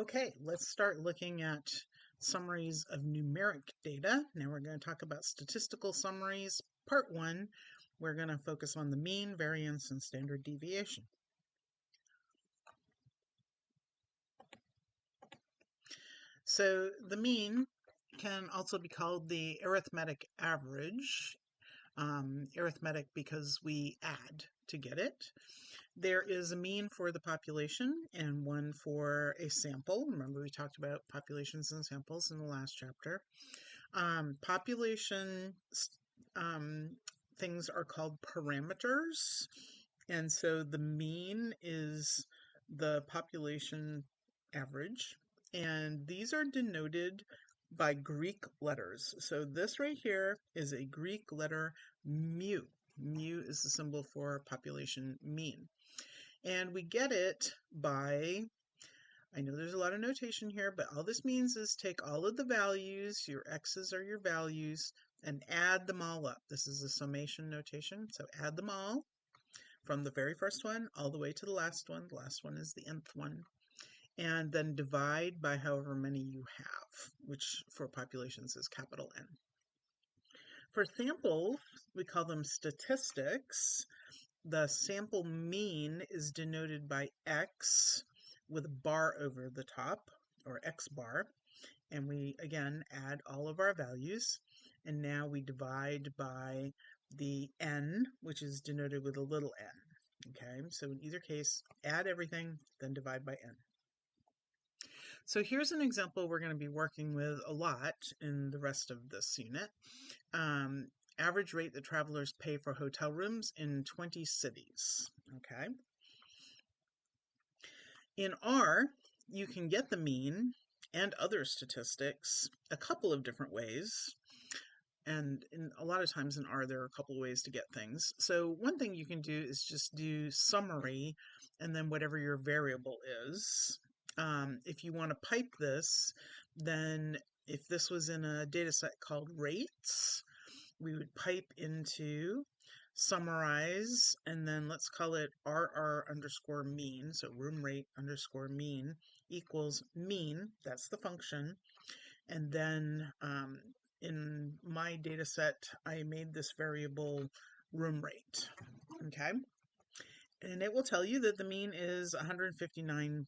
Okay, let's start looking at summaries of numeric data. Now we're going to talk about statistical summaries. Part 1, we're going to focus on the mean, variance, and standard deviation. So the mean can also be called the arithmetic average. Arithmetic because we add to get it. There is a mean for the population and one for a sample. Remember, we talked about populations and samples in the last chapter. Population things are called parameters, and so the mean is the population average, and these are denoted by Greek letters. So this right here is a Greek letter mu. Mu is the symbol for population mean. And we get it by, I know there's a lot of notation here, but all this means is take all of the values, your x's are your values, and add them all up. This is a summation notation, so add them all from the very first one all the way to the last one. The last one is the nth one. And then divide by however many you have, which for populations is capital N. For samples, we call them statistics. The sample mean is denoted by x with a bar over the top, or x bar. And we, again, add all of our values. And now we divide by the n, which is denoted with a little n. Okay, so in either case, add everything, then divide by n. So here's an example we're going to be working with a lot in the rest of this unit. Average rate that travelers pay for hotel rooms in 20 cities. Okay. In R, you can get the mean and other statistics a couple of different ways. And a lot of times in R, there are a couple of ways to get things. So one thing you can do is just do summary and then whatever your variable is. If you want to pipe this, then if this was in a data set called rates, we would pipe into summarize, and then let's call it RR underscore mean, so room rate underscore mean equals mean, that's the function, and then in my data set, I made this variable room rate, okay? And it will tell you that the mean is 159.1.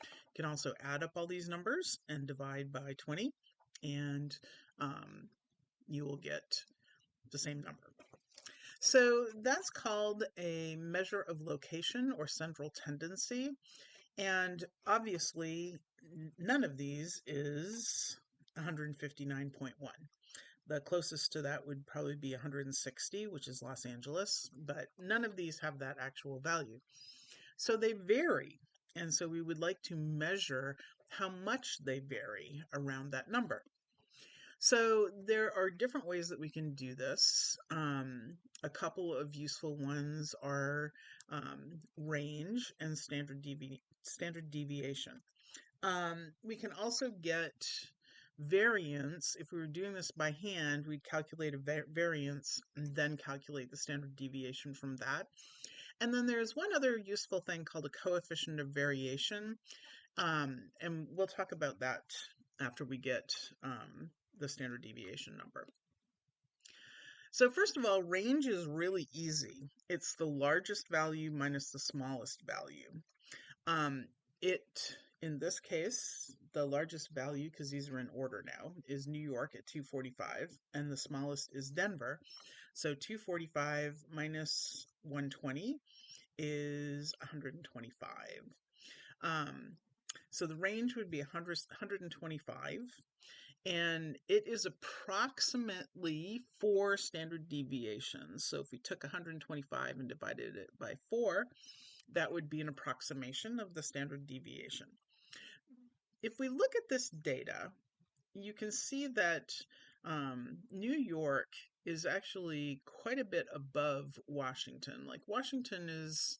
You can also add up all these numbers and divide by 20, and you will get the same number. So that's called a measure of location or central tendency. And obviously, none of these is 159.1. The closest to that would probably be 160, which is Los Angeles, but none of these have that actual value. So they vary. And so we would like to measure how much they vary around that number. So there are different ways that we can do this. A couple of useful ones are range and standard deviation. We can also get variance. If we were doing this by hand, we'd calculate a variance and then calculate the standard deviation from that. And then there's one other useful thing called a coefficient of variation. And we'll talk about that after we get the standard deviation number. So first of all, range is really easy. It's the largest value minus the smallest value. In this case, the largest value, because these are in order now, is New York at 245, and the smallest is Denver. So 245 minus 120 is 125. So the range would be 125, and it is approximately 4 standard deviations. So if we took 125 and divided it by 4, that would be an approximation of the standard deviation. If we look at this data, you can see that New York is actually quite a bit above Washington. Like Washington is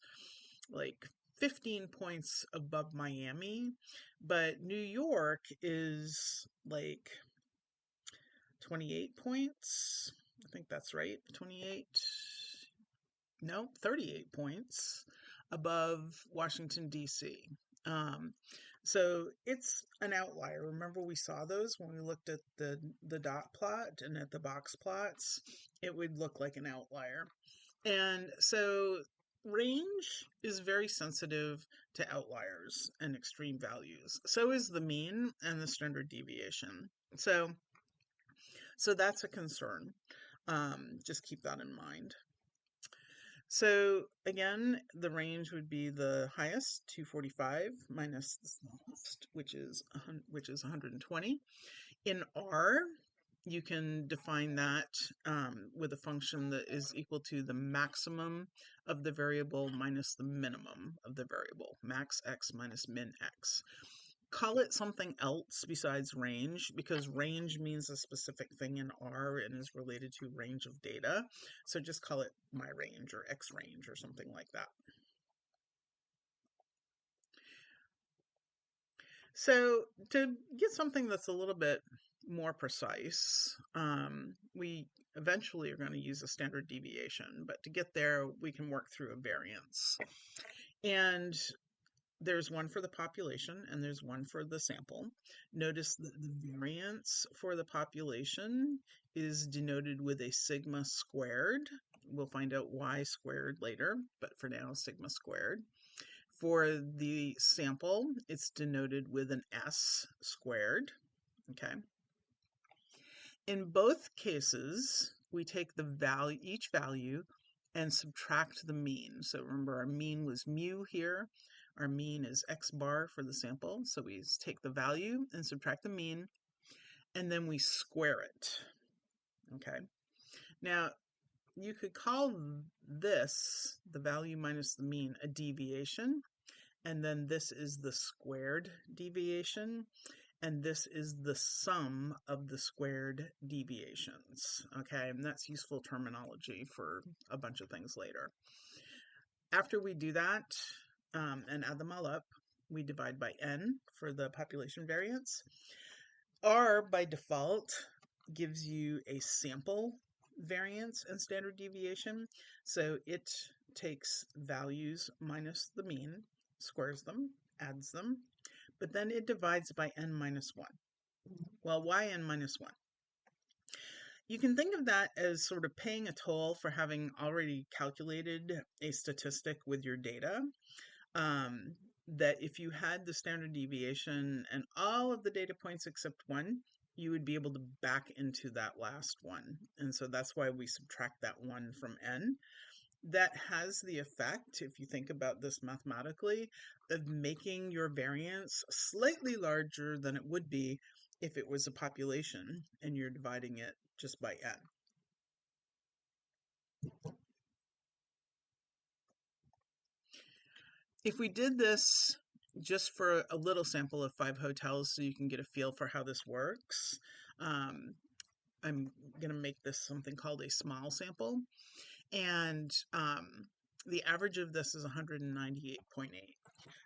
like 15 points above Miami, but New York is like 28 points. I think that's right. 38 points above Washington, D.C. Um, so it's an outlier. Remember we saw those when we looked at the dot plot and at the box plots, it would look like an outlier. And so range is very sensitive to outliers and extreme values. So is the mean and the standard deviation. So that's a concern. Just keep that in mind. So again, the range would be the highest, 245, minus the smallest, which is 120. In R, you can define that with a function that is equal to the maximum of the variable minus the minimum of the variable, max x minus min x. Call it something else besides range, because range means a specific thing in R and is related to range of data. So just call it my range or X range or something like that. So to get something that's a little bit more precise, we eventually are going to use a standard deviation, but to get there, we can work through a variance. And there's one for the population and there's one for the sample. Notice that the variance for the population is denoted with a sigma squared. We'll find out y squared later, but for now, sigma squared. For the sample, it's denoted with an s squared, okay? In both cases, we take the value, each value, and subtract the mean. So remember, our mean was mu here. Our mean is x bar for the sample. So we take the value and subtract the mean, and then we square it. Okay. Now, you could call this, the value minus the mean, a deviation. And then this is the squared deviation. And this is the sum of the squared deviations, okay? And that's useful terminology for a bunch of things later. After we do that and add them all up, we divide by n for the population variance. R, by default, gives you a sample variance and standard deviation. So it takes values minus the mean, squares them, adds them, but then it divides by n minus 1. Well, why n minus 1? You can think of that as sort of paying a toll for having already calculated a statistic with your data. That if you had the standard deviation and all of the data points except one, you would be able to back into that last one. And so that's why we subtract that 1 from n. That has the effect, if you think about this mathematically, of making your variance slightly larger than it would be if it was a population and you're dividing it just by n. If we did this just for a little sample of 5 hotels so you can get a feel for how this works, I'm going to make this something called a small sample. And the average of this is 198.8.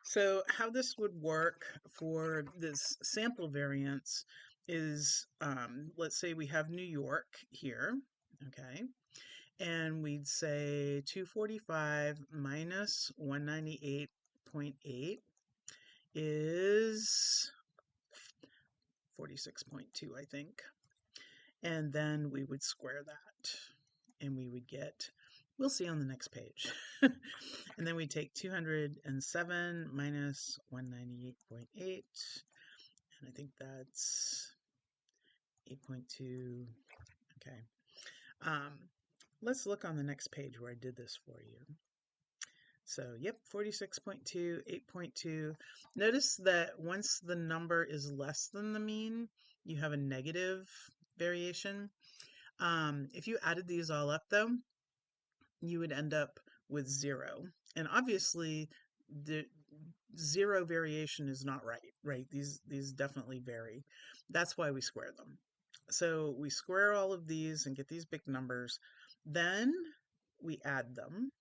So how this would work for this sample variance is, let's say we have New York here, okay? And we'd say 245 minus 198.8 is 46.2, I think. And then we would square that and we would get, we'll see on the next page. And then we take 207 minus 198.8, and I think that's 8.2. Okay. Let's look on the next page where I did this for you. So, yep, 46.2, 8.2. Notice that once the number is less than the mean, you have a negative variation. If you added these all up, though, you would end up with 0. And obviously, the 0 variation is not right? These definitely vary. That's why we square them. So we square all of these and get these big numbers. Then we add them,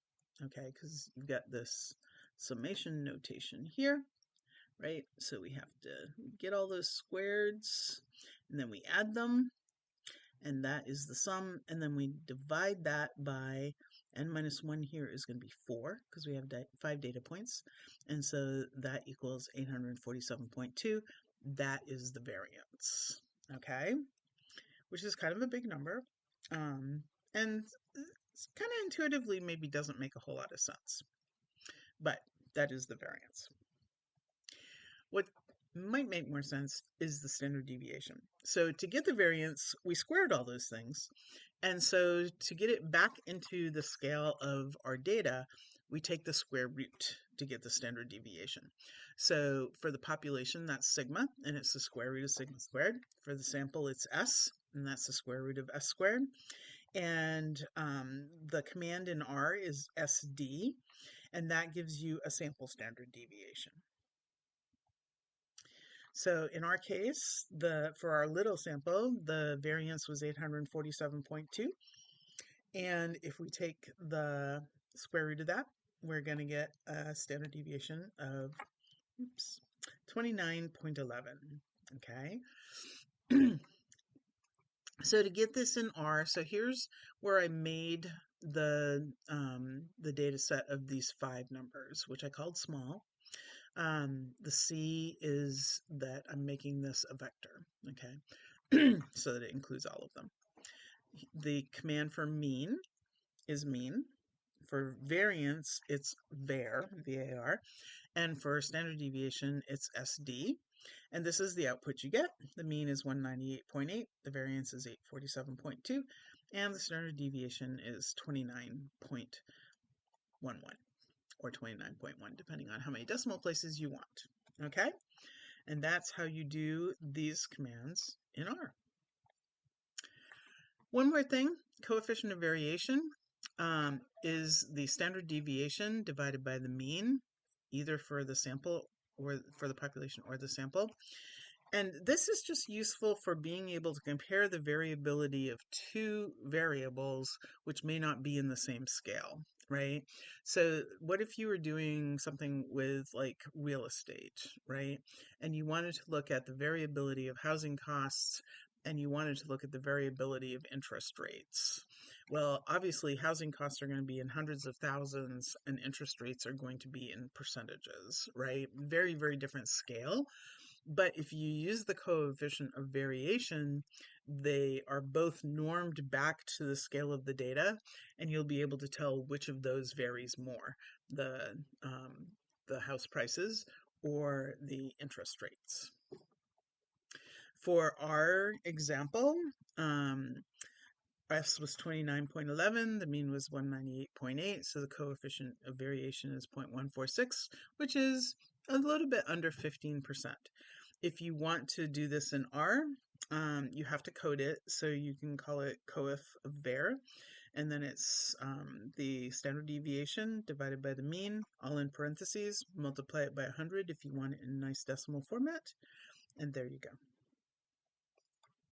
okay, because you've got this summation notation here, right? So we have to get all those squareds, and then we add them, and that is the sum, and then we divide that by n minus 1 here is going to be 4 because we have 5 data points. And so that equals 847.2. That is the variance, okay? Which is kind of a big number. And kind of intuitively maybe doesn't make a whole lot of sense. But that is the variance. What might make more sense is the standard deviation. So to get the variance, we squared all those things. And so to get it back into the scale of our data, we take the square root to get the standard deviation. So for the population, that's sigma, and it's the square root of sigma squared. For the sample, it's s, and that's the square root of s squared. And the command in R is SD, and that gives you a sample standard deviation. So in our case, for our little sample, the variance was 847.2. And if we take the square root of that, we're going to get a standard deviation of 29.11. Okay. So to get this in R, so here's where I made the data set of these 5 numbers, which I called small. The C is that I'm making this a vector, okay, so that it includes all of them. The command for mean is mean. For variance, it's var, V-A-R, and for standard deviation, it's SD. And this is the output you get. The mean is 198.8, the variance is 847.2, and the standard deviation is 29.11 or 29.1, depending on how many decimal places you want. Okay? And that's how you do these commands in R. One more thing, coefficient of variation is the standard deviation divided by the mean, either for the sample or for the population or the sample. And this is just useful for being able to compare the variability of 2 variables which may not be in the same scale, right? So what if you were doing something with like real estate, right? And you wanted to look at the variability of housing costs and you wanted to look at the variability of interest rates. Well, obviously housing costs are going to be in hundreds of thousands and interest rates are going to be in percentages, right? Very, very different scale. But if you use the coefficient of variation, they are both normed back to the scale of the data, and you'll be able to tell which of those varies more, the house prices or the interest rates. For our example, S was 29.11, the mean was 198.8, so the coefficient of variation is 0.146, which is a little bit under 15%. If you want to do this in R, you have to code it, so you can call it coef of var, and then it's the standard deviation divided by the mean, all in parentheses, multiply it by 100 if you want it in a nice decimal format, and there you go.